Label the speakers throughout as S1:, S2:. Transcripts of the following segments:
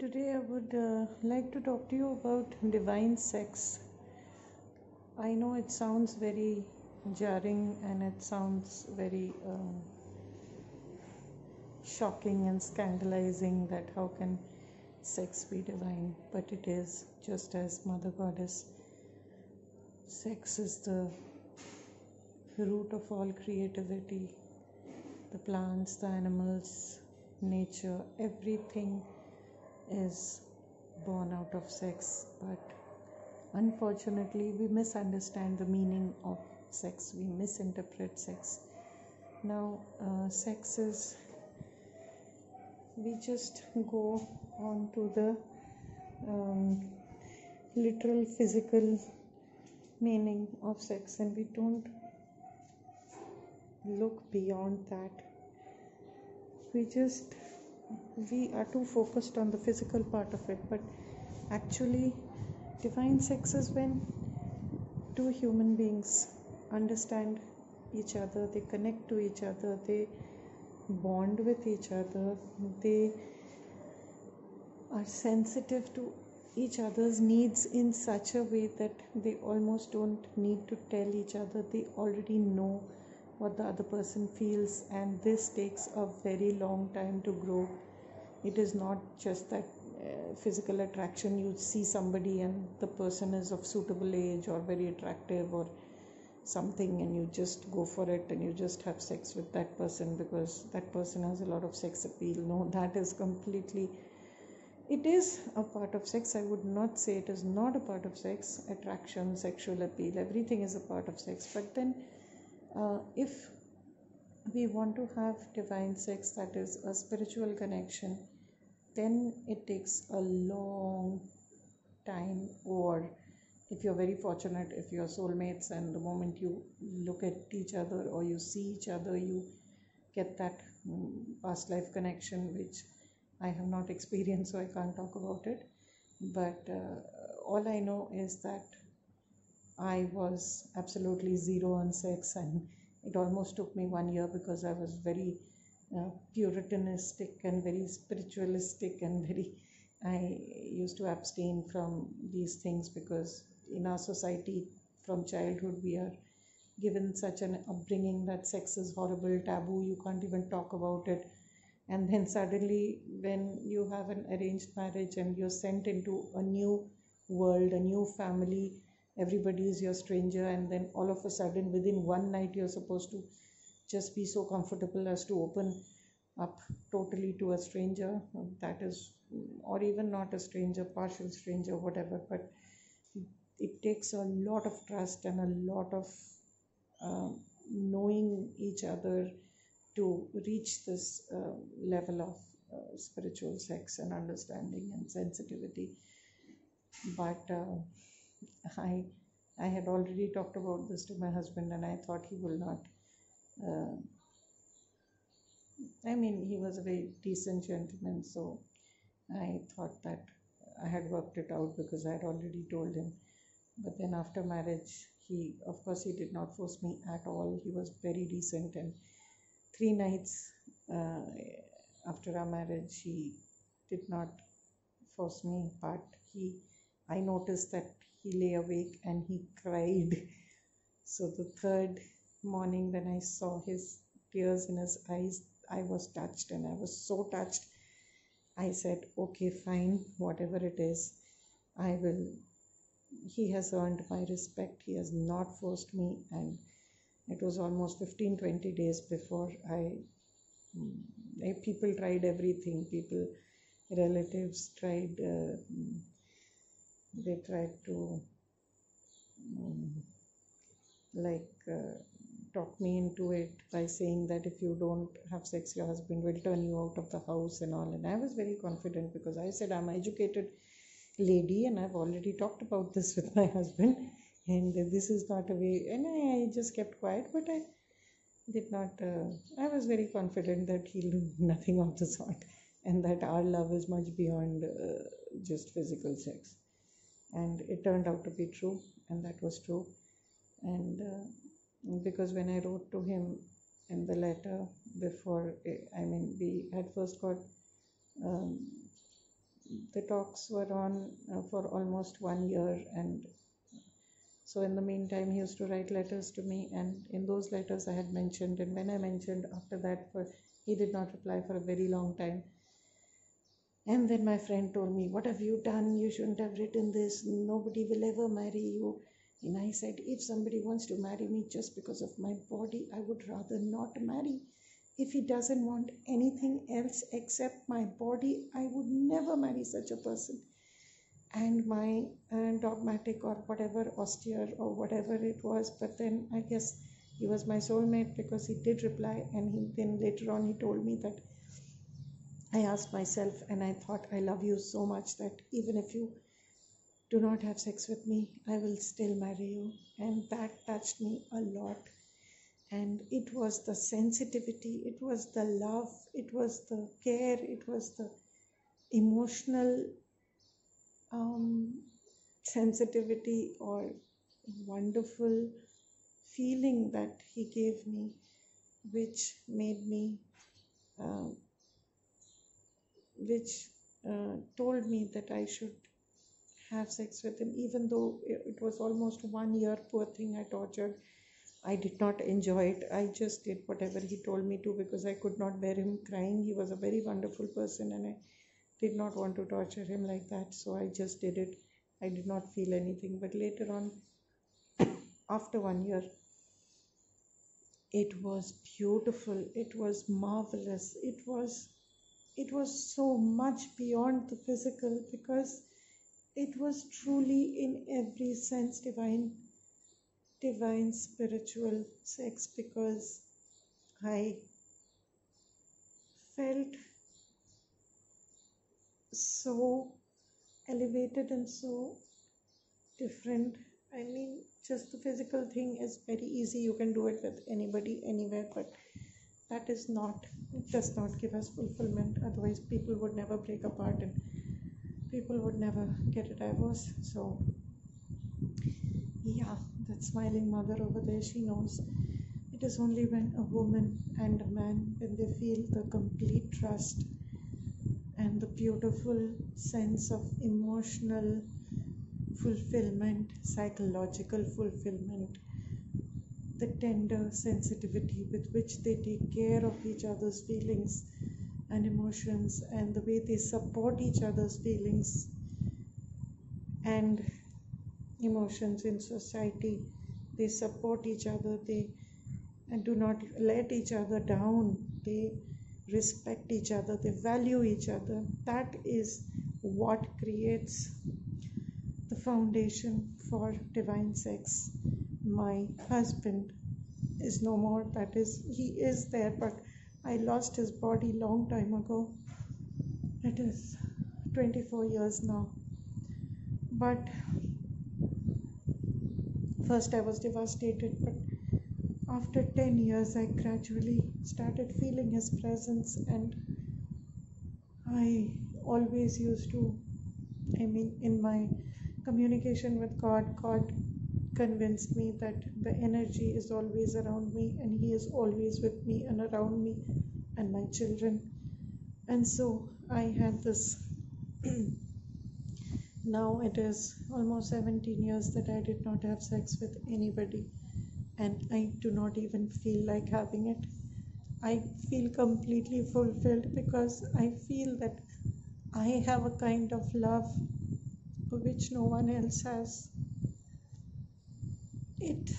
S1: Today, I would like to talk to you about divine sex. I know it sounds very jarring and it sounds very shocking and scandalizing that how can sex be divine, but it is just as Mother Goddess. Sex is the root of all creativity. The plants, the animals, nature, everything is born out of sex, but unfortunately we misunderstand the meaning of sex. We misinterpret sex. Now sex is, we just go on to the literal physical meaning of sex, and we don't look beyond that. We are too focused on the physical part of it, but actually divine sex is when two human beings understand each other, they connect to each other, they bond with each other, they are sensitive to each other's needs in such a way that they almost don't need to tell each other. They already know what the other person feels, and this takes a very long time to grow. It is not just that physical attraction, you see somebody and the person is of suitable age or very attractive or something, and you just go for it and you just have sex with that person because that person has a lot of sex appeal. No, that is completely, it is a part of sex. I would not say it is not a part of sex. Attraction, sexual appeal, everything is a part of sex. But then if we want to have divine sex, that is a spiritual connection, then it takes a long time. Or if you're very fortunate, if you're soulmates and the moment you look at each other or you see each other, you get that past life connection, which I have not experienced, so I can't talk about it. But all I know is that I was absolutely zero on sex, and it almost took me 1 year because I was very puritanistic and very spiritualistic and I used to abstain from these things because in our society from childhood we are given such an upbringing that sex is horrible, taboo, you can't even talk about it. And then suddenly when you have an arranged marriage and you're sent into a new world, a new family, everybody is your stranger, and then all of a sudden within one night you're supposed to just be so comfortable as to open up totally to a stranger. That is, or even not a stranger, partial stranger, whatever, but it takes a lot of trust and a lot of knowing each other to reach this level of spiritual sex and understanding and sensitivity. But I had already talked about this to my husband, and I thought he will not. He was a very decent gentleman, so I thought that I had worked it out because I had already told him. But then after marriage, of course, he did not force me at all. He was very decent, and 3 nights after our marriage, he did not force me, but I noticed that he lay awake and he cried. So the third morning when I saw his tears in his eyes, I was touched, and I was so touched. I said, okay, fine, whatever it is, he has earned my respect. He has not forced me. And it was almost 15-20 days before people tried everything. Relatives tried, they tried to talk me into it by saying that if you don't have sex, your husband will turn you out of the house and all. And I was very confident because I said, I'm an educated lady and I've already talked about this with my husband, and this is not a way. And I just kept quiet, but I did not. I was very confident that he'll do nothing of the sort, and that our love is much beyond just physical sex. And it turned out to be true, and that was true. And because when I wrote to him in the letter before, we had first got the talks were on for almost 1 year, and so in the meantime he used to write letters to me, and in those letters I had mentioned, and when I mentioned after that, he did not reply for a very long time. And then my friend told me, "What have you done? You shouldn't have written this. Nobody will ever marry you." And I said, "If somebody wants to marry me just because of my body, I would rather not marry. If he doesn't want anything else except my body, I would never marry such a person." And my dogmatic or whatever, austere or whatever it was, but then I guess he was my soulmate, because he did reply, and then later on he told me that I asked myself and I thought, "I love you so much that even if you do not have sex with me, I will still marry you." And that touched me a lot. And it was the sensitivity, it was the love, it was the care, it was the emotional sensitivity or wonderful feeling that he gave me, which made me told me that I should have sex with him, even though it was almost 1 year. Poor thing, I tortured. I did not enjoy it. I just did whatever he told me to, because I could not bear him crying. He was a very wonderful person, and I did not want to torture him like that, so I just did it. I did not feel anything. But later on, after 1 year, it was beautiful, it was marvelous, it was so much beyond the physical, because it was truly in every sense divine spiritual sex, because I felt so elevated and so different. I mean, just the physical thing is very easy, you can do it with anybody anywhere, but that is not, it does not give us fulfillment. Otherwise people would never break apart and people would never get a divorce. So yeah, that smiling mother over there, she knows. It is only when a woman and a man, when they feel the complete trust and the beautiful sense of emotional fulfillment, psychological fulfillment, the tender sensitivity with which they take care of each other's feelings and emotions, and the way they support each other's feelings and emotions in society. They support each other, they do not let each other down, they respect each other, they value each other. That is what creates the foundation for divine sex. My husband is no more, that is, he is there, but I lost his body long time ago. It is 24 years now. But first I was devastated, but after 10 years I gradually started feeling his presence, and I always used to, in my communication with God convinced me that the energy is always around me, and he is always with me and around me and my children. And so I had this now it is almost 17 years that I did not have sex with anybody, and I do not even feel like having it. I feel completely fulfilled, because I feel that I have a kind of love which no one else has. It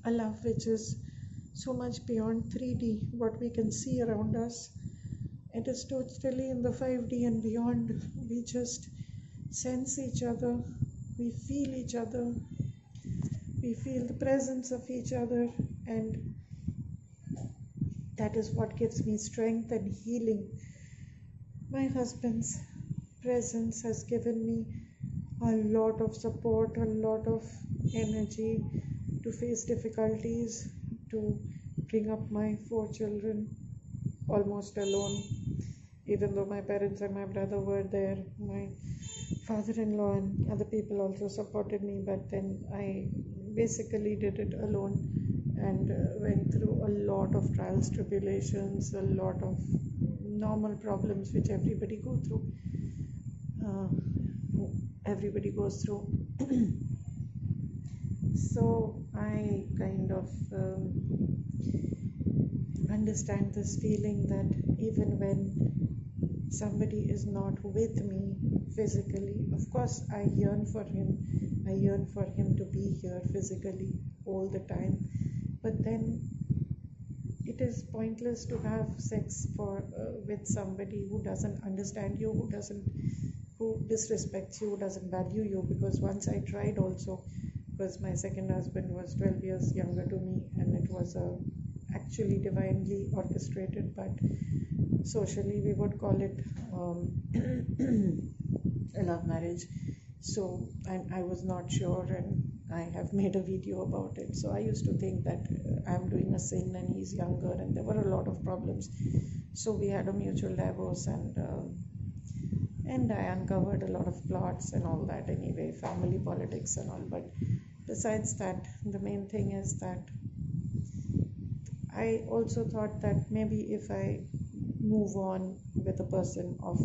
S1: a love which is so much beyond 3D, what we can see around us. It is totally in the 5D and beyond. We just sense each other, we feel each other, we feel the presence of each other, and that is what gives me strength and healing. My husband's presence has given me a lot of support, a lot of energy to face difficulties, to bring up my 4 children almost alone. Even though my parents and my brother were there, my father-in-law and other people also supported me, but then I basically did it alone, and went through a lot of trials, tribulations, a lot of normal problems which everybody uh, goes through. So I kind of understand this feeling that even when somebody is not with me physically, of course I yearn for him. I yearn for him to be here physically all the time. But then it is pointless to have sex with somebody who doesn't understand you, who disrespects you, who doesn't value you. Because once I tried also, because my second husband was 12 years younger to me, and it was actually divinely orchestrated, but socially we would call it a love marriage. So I was not sure, and I have made a video about it. So I used to think that I'm doing a sin and he's younger, and there were a lot of problems. So we had a mutual divorce, and I uncovered a lot of plots and all that anyway, family politics and all. But besides that, the main thing is that I also thought that maybe if I move on with a person of,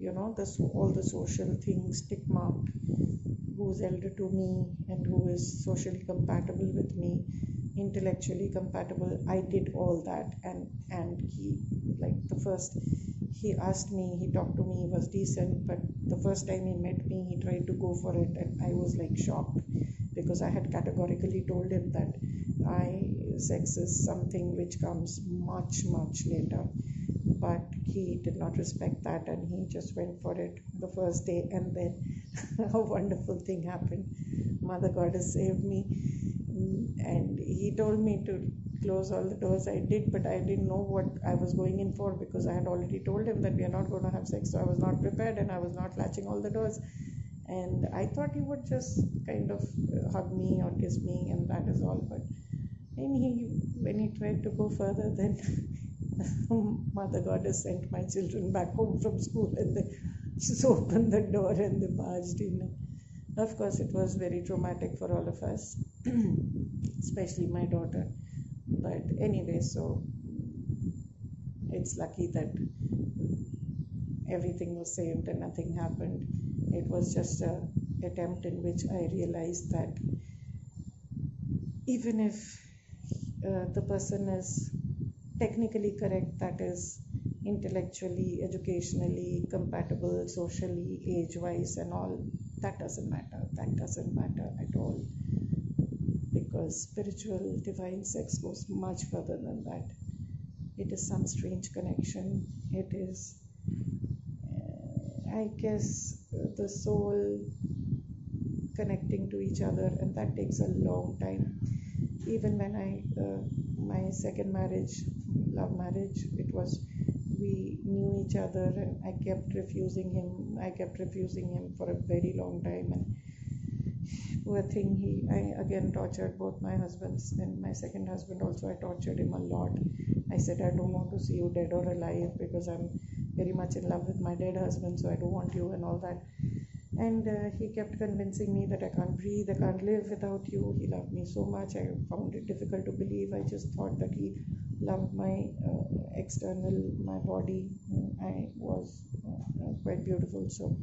S1: all the social things tick marked, who's elder to me and who is socially compatible with me, intellectually compatible. I did all that, and he, like, the first he asked me, he talked to me, he was decent, but the first time he met me, he tried to go for it, and I was like shocked, because I had categorically told him that sex is something which comes much later. But he did not respect that, and he just went for it the first day, and then a wonderful thing happened. Mother Goddess saved me, and he told me to close all the doors. I did, but I didn't know what I was going in for, because I had already told him that we are not going to have sex. So I was not prepared, and I was not latching all the doors, and I thought he would just kind of hug me or kiss me, and that is all. But when he tried to go further, then Mother Goddess sent my children back home from school, and they just opened the door and they barged in. Of course, it was very traumatic for all of us, especially my daughter. But anyway, so it's lucky that everything was saved and nothing happened. It was just an attempt in which I realized that even if the person is technically correct, that is intellectually, educationally compatible, socially, age-wise and all, that doesn't matter at all, because spiritual divine sex goes much further than that. It is some strange connection. It is I guess the soul connecting to each other, and that takes a long time. Even when my second marriage, love marriage, we knew each other, and I kept refusing him for a very long time, and poor thing, I again tortured both my husbands, and my second husband also, I tortured him a lot. I said, I don't want to see you dead or alive, because I'm very much in love with my dead husband, so I don't want you and all that. And he kept convincing me that I can't breathe, I can't live without you. He loved me so much. I found it difficult to believe. I just thought that he loved my external, my body. I was quite beautiful. So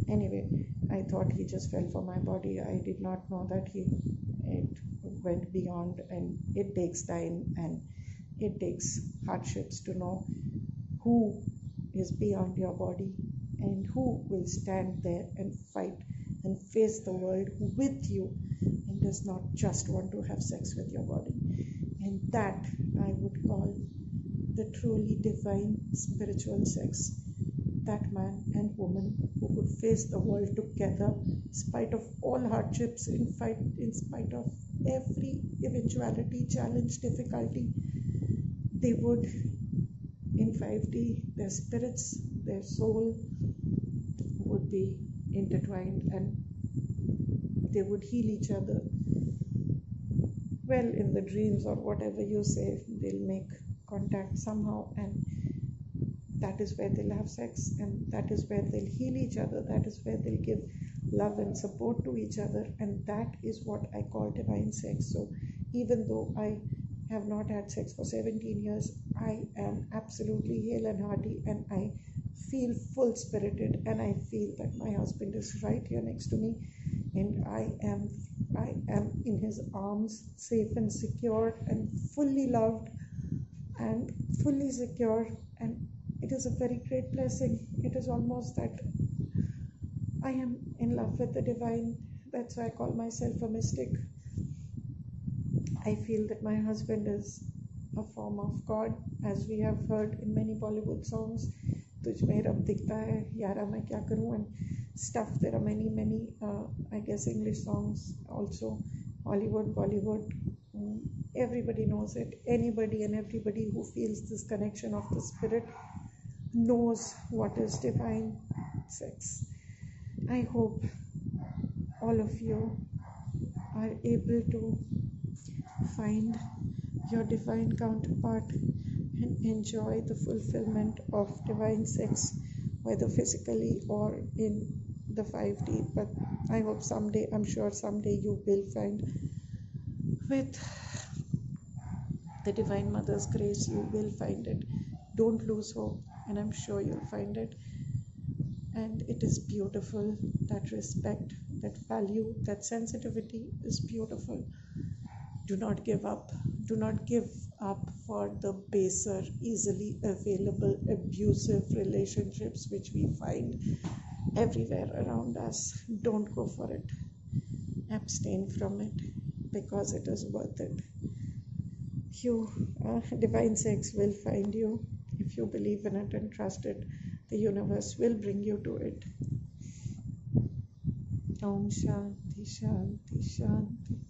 S1: anyway, I thought he just fell for my body. I did not know that it went beyond, and it takes time and it takes hardships to know who is beyond your body, and who will stand there and fight and face the world with you, and does not just want to have sex with your body. And that I would call the truly divine spiritual sex. That man and woman who could face the world together in spite of all hardships, in spite of every eventuality, challenge, difficulty, they would, in 5D, their spirits, their soul would be intertwined, and they would heal each other. Well, in the dreams or whatever you say, they'll make contact somehow, and that is where they'll have sex, and that is where they'll heal each other. That is where they'll give love and support to each other, and that is what I call divine sex. So even though I have not had sex for 17 years, I am absolutely hale and hearty, and I feel full spirited, and I feel that my husband is right here next to me, and I am in his arms, safe and secure and fully loved and fully secure. And it is a very great blessing. It is almost that I am in love with the divine. That's why I call myself a mystic. I feel that my husband is a form of God, as we have heard in many Bollywood songs. Tujh mein rab dikhta hai, yara main kya karoon, and stuff. There are many, I guess, English songs also, Hollywood, Bollywood. Everybody knows it. Anybody and everybody who feels this connection of the spirit knows what is divine sex. I hope all of you are able to find your divine counterpart and enjoy the fulfillment of divine sex, whether physically or in the 5D. But I hope someday, I'm sure someday you will find, with the Divine Mother's grace, you will find it. Don't lose hope, and I'm sure you'll find it. And it is beautiful. That respect, that value, that sensitivity is beautiful. Do not give up. Do not give up for the baser, easily available, abusive relationships which we find everywhere around us. Don't go for it. Abstain from it, because it is worth it. Divine sex will find you if you believe in it and trust it. The universe will bring you to it. Om Shanti Shanti Shanti.